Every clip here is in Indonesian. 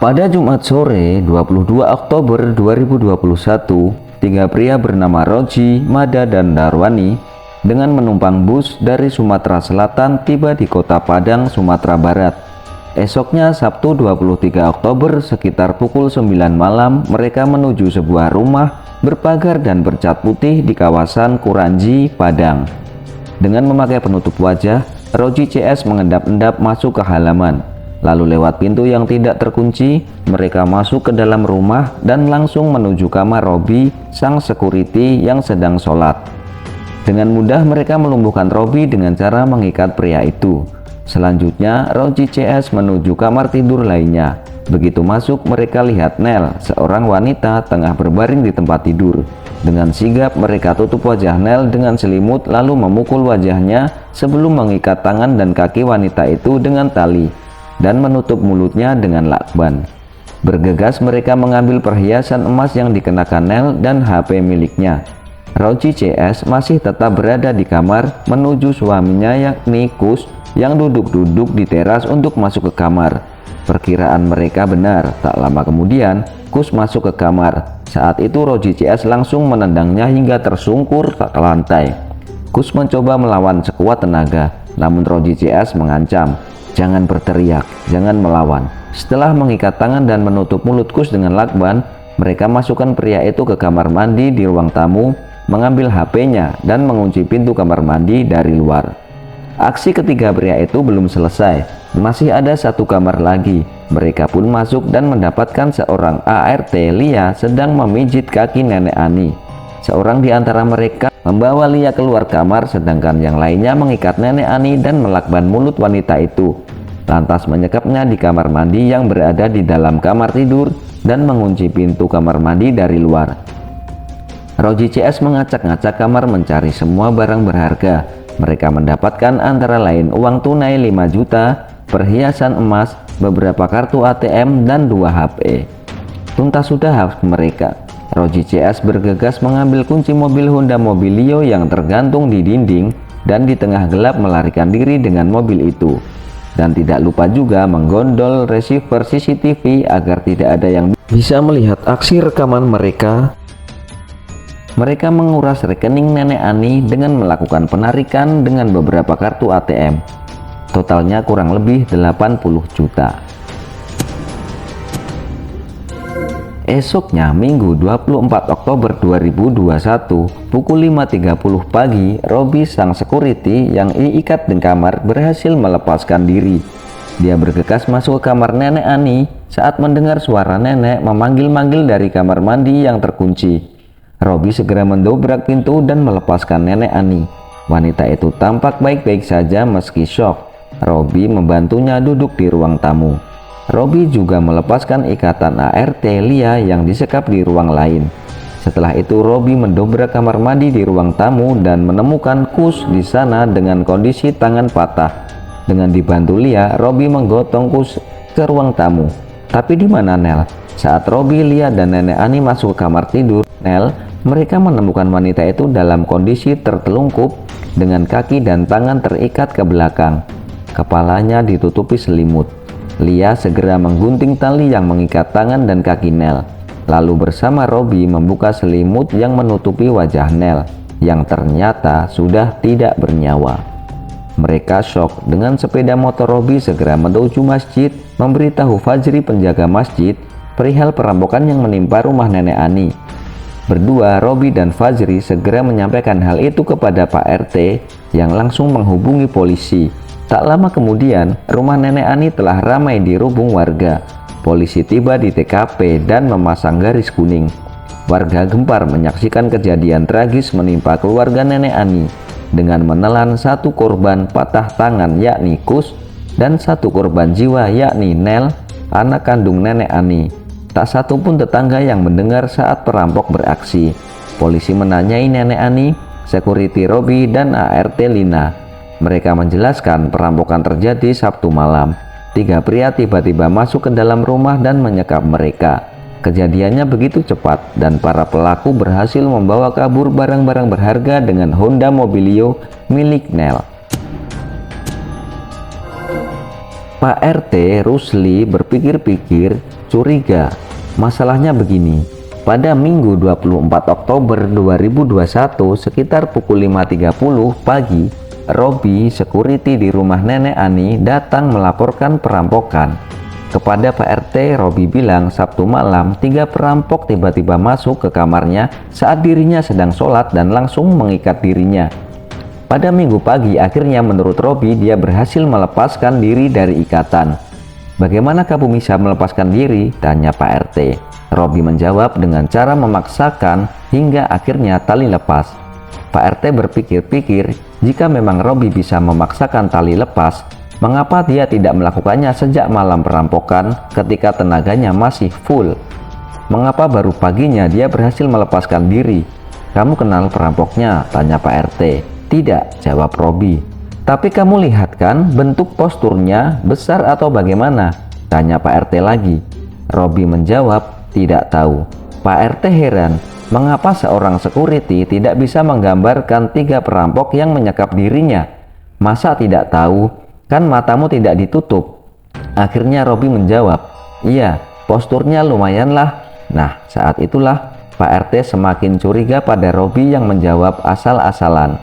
Pada Jumat sore 22 Oktober 2021, tiga pria bernama Roji, Mada, dan Darwani dengan menumpang bus dari Sumatera Selatan tiba di Kota Padang, Sumatera Barat. Esoknya Sabtu 23 Oktober sekitar pukul 9 malam mereka menuju sebuah rumah berpagar dan bercat putih di kawasan Kuranji, Padang. Dengan memakai penutup wajah, Roji CS mengendap-endap masuk ke halaman. Lalu lewat pintu yang tidak terkunci, mereka masuk ke dalam rumah dan langsung menuju kamar Robi, sang security yang sedang sholat. Dengan mudah mereka melumpuhkan Robi dengan cara mengikat pria itu. Selanjutnya, Roji CS menuju kamar tidur lainnya. Begitu masuk, mereka lihat Nel, seorang wanita tengah berbaring di tempat tidur. Dengan sigap mereka tutup wajah Nel dengan selimut lalu memukul wajahnya sebelum mengikat tangan dan kaki wanita itu dengan tali dan menutup mulutnya dengan lakban. Bergegas mereka mengambil perhiasan emas yang dikenakan Nel dan HP miliknya. Roji CS masih tetap berada di kamar menuju suaminya yakni Kus yang duduk-duduk di teras untuk masuk ke kamar. Perkiraan mereka benar, tak lama kemudian Kus masuk ke kamar. Saat itu Roji CS langsung menendangnya hingga tersungkur ke lantai. Kus mencoba melawan sekuat tenaga, namun Roji CS mengancam, "Jangan berteriak, jangan melawan." Setelah mengikat tangan dan menutup mulut Kus dengan lakban, mereka masukkan pria itu ke kamar mandi di ruang tamu, mengambil HP-nya dan mengunci pintu kamar mandi dari luar. Aksi ketiga pria itu belum selesai, masih ada satu kamar lagi. Mereka pun masuk dan mendapatkan seorang ART Lia sedang memijit kaki nenek Ani. Seorang di antara mereka membawa Lia keluar kamar, sedangkan yang lainnya mengikat nenek Ani dan melakban mulut wanita itu. Lantas menyekapnya di kamar mandi yang berada di dalam kamar tidur dan mengunci pintu kamar mandi dari luar. Roji CS mengacak-ngacak kamar mencari semua barang berharga. Mereka mendapatkan antara lain uang tunai 5 juta, perhiasan emas, beberapa kartu ATM, dan 2 HP. Tuntas sudah hak mereka. Roji CS bergegas mengambil kunci mobil Honda Mobilio yang tergantung di dinding dan di tengah gelap melarikan diri dengan mobil itu. Dan tidak lupa juga menggondol receiver CCTV agar tidak ada yang bisa melihat aksi rekaman mereka. Mereka menguras rekening nenek Ani dengan melakukan penarikan dengan beberapa kartu ATM. Totalnya kurang lebih 80 juta. Esoknya Minggu 24 Oktober 2021 pukul 5.30 pagi, Robi sang security yang diikat di kamar berhasil melepaskan diri. Dia bergegas masuk ke kamar nenek Ani saat mendengar suara nenek memanggil-manggil dari kamar mandi yang terkunci. Robi segera mendobrak pintu dan melepaskan nenek Ani. Wanita itu tampak baik-baik saja meski syok. Robi membantunya duduk di ruang tamu. Robi juga melepaskan ikatan ART Lia yang disekap di ruang lain. Setelah itu Robi mendobrak kamar mandi di ruang tamu dan menemukan Kus di sana dengan kondisi tangan patah. Dengan dibantu Lia, Robi menggotong Kus ke ruang tamu. Tapi di mana Nel? Saat Robi, Lia, dan nenek Ani masuk ke kamar tidur Nel, mereka menemukan wanita itu dalam kondisi tertelungkup dengan kaki dan tangan terikat ke belakang. Kepalanya ditutupi selimut. Lia segera menggunting tali yang mengikat tangan dan kaki Nel. Lalu bersama Robi membuka selimut yang menutupi wajah Nel, yang ternyata sudah tidak bernyawa. Mereka syok. Dengan sepeda motor Robi segera menuju masjid, memberitahu Fajri penjaga masjid perihal perampokan yang menimpa rumah nenek Ani. Berdua, Robi dan Fajri segera menyampaikan hal itu kepada Pak RT yang langsung menghubungi polisi. Tak lama kemudian, rumah nenek Ani telah ramai dirubung warga. Polisi tiba di TKP dan memasang garis kuning. Warga gempar menyaksikan kejadian tragis menimpa keluarga nenek Ani dengan menelan satu korban patah tangan yakni Kus dan satu korban jiwa yakni Nel, anak kandung nenek Ani. Tak satu pun tetangga yang mendengar saat perampok beraksi. Polisi menanyai nenek Ani, security Robi, dan ART Lina. Mereka menjelaskan perampokan terjadi Sabtu malam. Tiga pria tiba-tiba masuk ke dalam rumah dan menyekap mereka. Kejadiannya begitu cepat dan para pelaku berhasil membawa kabur barang-barang berharga dengan Honda Mobilio milik Nel. Pak RT Rusli berpikir-pikir, curiga. Masalahnya begini, pada Minggu 24 Oktober 2021 sekitar pukul 5.30 pagi, Robi, security di rumah Nenek Ani, datang melaporkan perampokan. Kepada Pak RT, Robi bilang Sabtu malam 3 perampok tiba-tiba masuk ke kamarnya saat dirinya sedang sholat dan langsung mengikat dirinya. Pada Minggu pagi akhirnya menurut Robi dia berhasil melepaskan diri dari ikatan. "Bagaimana kamu bisa melepaskan diri?" tanya Pak RT. Robi menjawab dengan cara memaksakan hingga akhirnya tali lepas. Pak RT berpikir-pikir, jika memang Robi bisa memaksakan tali lepas, mengapa dia tidak melakukannya sejak malam perampokan ketika tenaganya masih full? Mengapa baru paginya dia berhasil melepaskan diri? "Kamu kenal perampoknya?" tanya Pak RT. "Tidak," jawab Robi. "Tapi kamu lihat kan bentuk posturnya besar atau bagaimana?" tanya Pak RT lagi. Robi menjawab, "Tidak tahu." Pak RT heran, mengapa seorang security tidak bisa menggambarkan 3 perampok yang menyekap dirinya? "Masa tidak tahu? Kan matamu tidak ditutup." Akhirnya Robi menjawab, "Iya, posturnya lumayanlah." Nah, saat itulah Pak RT semakin curiga pada Robi yang menjawab asal-asalan.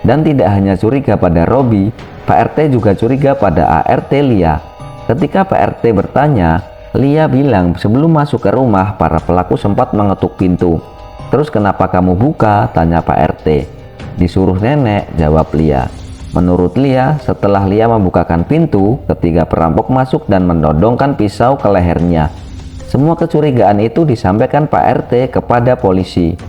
Dan tidak hanya curiga pada Robi, Pak RT juga curiga pada ART Lia. Ketika Pak RT bertanya, Lia bilang sebelum masuk ke rumah para pelaku sempat mengetuk pintu. "Terus kenapa kamu buka?" tanya Pak RT. "Disuruh nenek," jawab Lia. Menurut Lia, setelah Lia membukakan pintu, ketiga perampok masuk dan menodongkan pisau ke lehernya. Semua kecurigaan itu disampaikan Pak RT kepada polisi.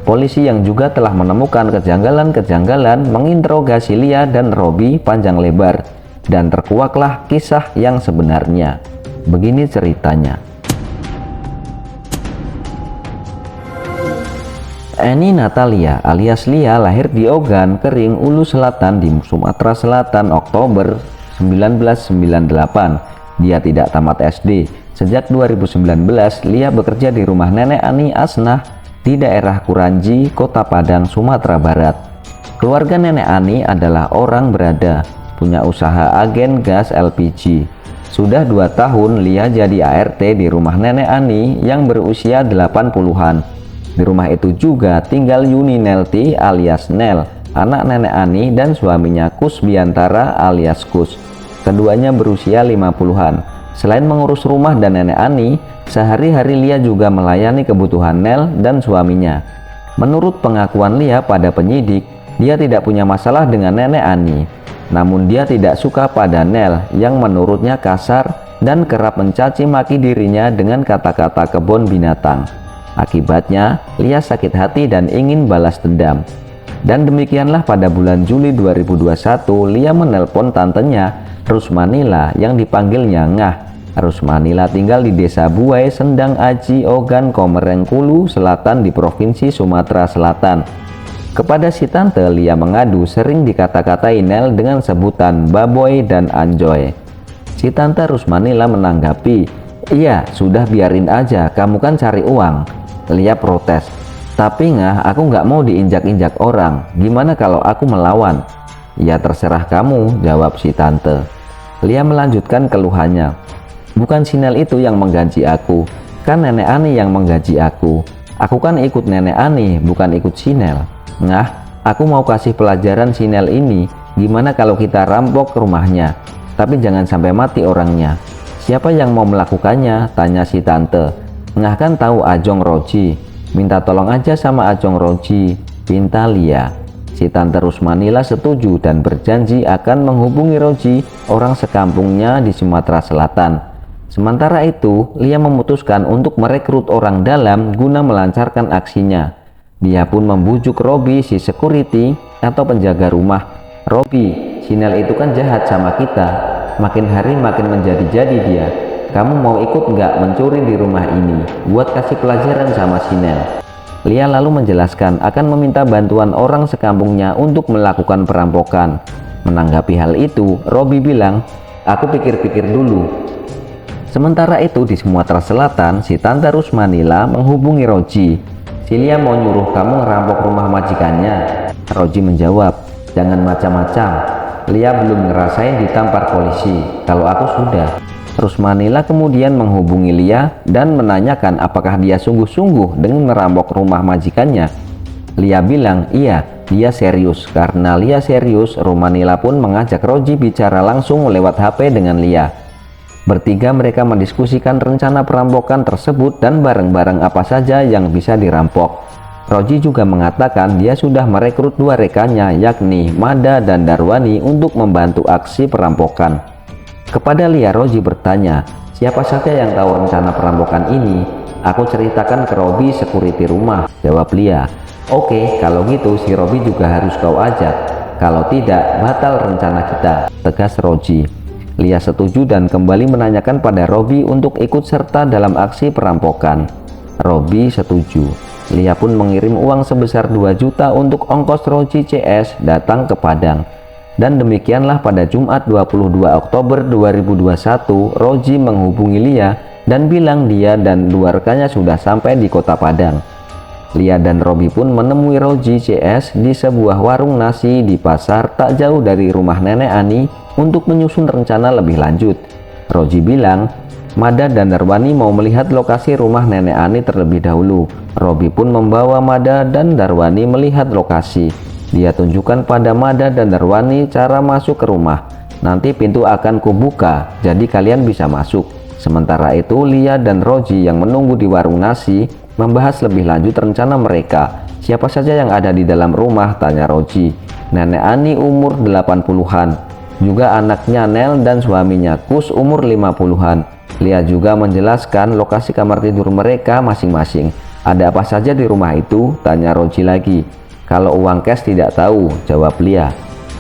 Polisi yang juga telah menemukan kejanggalan-kejanggalan menginterogasi Lia dan Robi panjang lebar, dan terkuaklah kisah yang sebenarnya. Begini ceritanya. Eni Natalia alias Lia lahir di Ogan Kering, Ulu Selatan di Sumatera Selatan Oktober 1998. Dia tidak tamat SD. Sejak 2019, Lia bekerja di rumah Nenek Ani Asnah di daerah Kuranji, Kota Padang, Sumatera Barat. Keluarga Nenek Ani adalah orang berada, punya usaha agen gas LPG. Sudah 2 tahun Lia jadi ART di rumah Nenek Ani yang berusia 80-an. Di rumah itu juga tinggal Yuni Nelti alias Nel, anak Nenek Ani dan suaminya Kus Biantara alias Kus. Keduanya berusia 50-an. Selain mengurus rumah dan Nenek Ani, sehari-hari Lia juga melayani kebutuhan Nel dan suaminya. Menurut pengakuan Lia pada penyidik, dia tidak punya masalah dengan Nenek Ani. Namun dia tidak suka pada Nel yang menurutnya kasar dan kerap mencaci maki dirinya dengan kata-kata kebun binatang. Akibatnya, Lia sakit hati dan ingin balas dendam. Dan demikianlah pada bulan Juli 2021, Lia menelpon tantenya, Rusmanila, yang dipanggilnya Ngah. Rusmanila tinggal di Desa Buai, Sendang Aji, Ogan Komering, Selatan di Provinsi Sumatera Selatan. Kepada si tante, Lia mengadu sering dikata-katai Nel dengan sebutan Baboy dan Anjoy. Si tante Rusmanila menanggapi, "Iya, sudah biarin aja, kamu kan cari uang." Lia protes, "Tapi Ngah, aku nggak mau diinjak-injak orang, gimana kalau aku melawan?" "Ya terserah kamu," jawab si tante. Lia melanjutkan keluhannya, "Bukan si Nel itu yang menggaji aku, kan Nenek Ani yang menggaji aku. Aku kan ikut Nenek Ani, bukan ikut si Nel. Ngah, aku mau kasih pelajaran si Nel ini, gimana kalau kita rampok rumahnya? Tapi jangan sampai mati orangnya." "Siapa yang mau melakukannya?" tanya si tante. "Ngah kan tahu Ajong Roji, minta tolong aja sama Ajong Roji," pinta Lia. Si tante Rusmanila setuju dan berjanji akan menghubungi Roji, orang sekampungnya di Sumatera Selatan. Sementara itu, Lia memutuskan untuk merekrut orang dalam guna melancarkan aksinya. Dia pun membujuk Robi, si security atau penjaga rumah. "Robi, si Nel itu kan jahat sama kita. Makin hari makin menjadi-jadi dia. Kamu mau ikut nggak mencuri di rumah ini buat kasih pelajaran sama si Nel?" Lia lalu menjelaskan akan meminta bantuan orang sekampungnya untuk melakukan perampokan. Menanggapi hal itu, Robi bilang, "Aku pikir-pikir dulu." Sementara itu di Sumatera Selatan, si tante Rusmanila menghubungi Roji. "Si Lia mau nyuruh kamu ngerampok rumah majikannya." Roji menjawab, "Jangan macam-macam. Lia belum ngerasain ditampar polisi. Kalau aku sudah." Rusmanila kemudian menghubungi Lia dan menanyakan apakah dia sungguh-sungguh dengan merampok rumah majikannya. Lia bilang iya, dia serius. Karena Lia serius, Rusmanila pun mengajak Roji bicara langsung lewat HP dengan Lia. Bertiga mereka mendiskusikan rencana perampokan tersebut dan barang-barang apa saja yang bisa dirampok. Roji juga mengatakan dia sudah merekrut dua rekannya, yakni Mada dan Darwani, untuk membantu aksi perampokan. Kepada Lia, Roji bertanya, siapa saja yang tahu rencana perampokan ini? Aku ceritakan ke Robi, security rumah, jawab Lia. Oke, kalau gitu si Robi juga harus kau ajak. Kalau tidak, batal rencana kita, tegas Roji. Lia setuju dan kembali menanyakan pada Robi untuk ikut serta dalam aksi perampokan. Robi setuju. Lia pun mengirim uang sebesar 2 juta untuk ongkos Roji CS datang ke Padang. Dan demikianlah pada Jumat 22 Oktober 2021, Roji menghubungi Lia dan bilang dia dan dua rekannya sudah sampai di kota Padang. Lia dan Robi pun menemui Roji CS di sebuah warung nasi di pasar tak jauh dari rumah Nenek Ani untuk menyusun rencana lebih lanjut. Roji bilang, Mada dan Darwani mau melihat lokasi rumah Nenek Ani terlebih dahulu. Robi pun membawa Mada dan Darwani melihat lokasi. Dia tunjukkan pada Mada dan Darwani cara masuk ke rumah. Nanti pintu akan kubuka, jadi kalian bisa masuk. Sementara itu Lia dan Roji yang menunggu di warung nasi membahas lebih lanjut rencana mereka. Siapa saja yang ada di dalam rumah, tanya Roji. Nenek Ani umur 80-an, juga anaknya Nel dan suaminya Kus umur 50-an. Lia juga menjelaskan lokasi kamar tidur mereka masing-masing. Ada apa saja di rumah itu, tanya Roji lagi. Kalau uang cash tidak tahu, jawab Lia.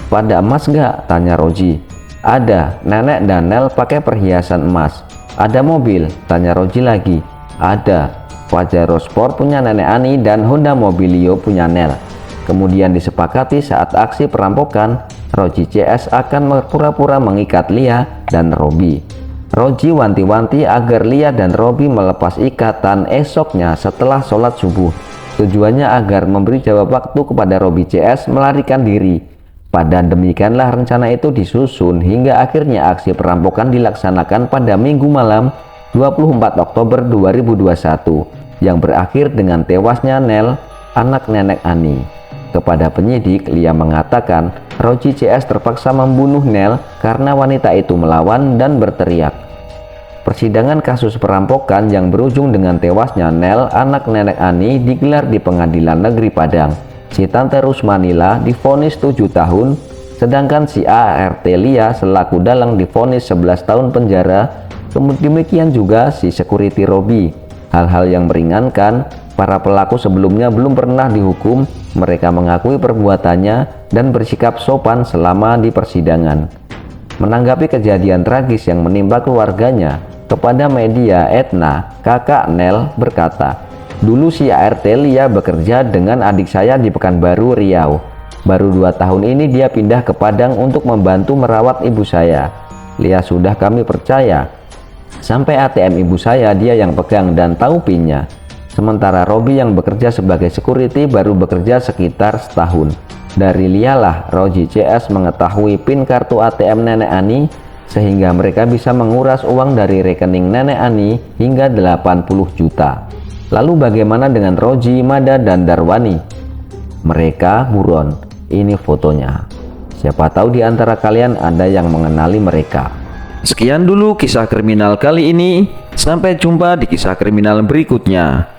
Pada emas nggak, tanya Roji. Ada, nenek dan Nel pakai perhiasan emas. Ada mobil, tanya Roji lagi. Ada, Pajero Sport punya Nenek Ani dan Honda Mobilio punya Nel. Kemudian disepakati saat aksi perampokan, Roji CS akan pura-pura mengikat Lia dan Robi. Roji wanti-wanti agar Lia dan Robi melepas ikatan esoknya setelah sholat subuh. Tujuannya agar memberi jawab waktu kepada Robi CS melarikan diri. Pada demikianlah rencana itu disusun hingga akhirnya aksi perampokan dilaksanakan pada Minggu malam 24 Oktober 2021 yang berakhir dengan tewasnya Nel, anak Nenek Ani. Kepada penyidik, Lia mengatakan Roji CS terpaksa membunuh Nel karena wanita itu melawan dan berteriak. Persidangan kasus perampokan yang berujung dengan tewasnya Nel, anak Nenek Ani, digelar di Pengadilan Negeri Padang. Si Tante Rusmanila divonis 7 tahun, sedangkan si ART Lia selaku dalang divonis 11 tahun penjara. Demikian juga si security Robi. Hal-hal yang meringankan, para pelaku sebelumnya belum pernah dihukum. Mereka mengakui perbuatannya dan bersikap sopan selama di persidangan. Menanggapi kejadian tragis yang menimpa keluarganya, kepada media Etna, kakak Nel berkata, dulu si ART Lia bekerja dengan adik saya di Pekanbaru, Riau. Baru 2 tahun ini dia pindah ke Padang untuk membantu merawat ibu saya. Lia sudah kami percaya. Sampai ATM ibu saya dia yang pegang dan tahu pinnya. Sementara Robi yang bekerja sebagai security baru bekerja sekitar setahun. Dari Lia lah Roji CS mengetahui PIN kartu ATM Nenek Ani, sehingga mereka bisa menguras uang dari rekening Nenek Ani hingga 80 juta. Lalu bagaimana dengan Roji, Mada, dan Darwani? Mereka buron. Ini fotonya. Siapa tahu di antara kalian ada yang mengenali mereka. Sekian dulu kisah kriminal kali ini. Sampai jumpa di kisah kriminal berikutnya.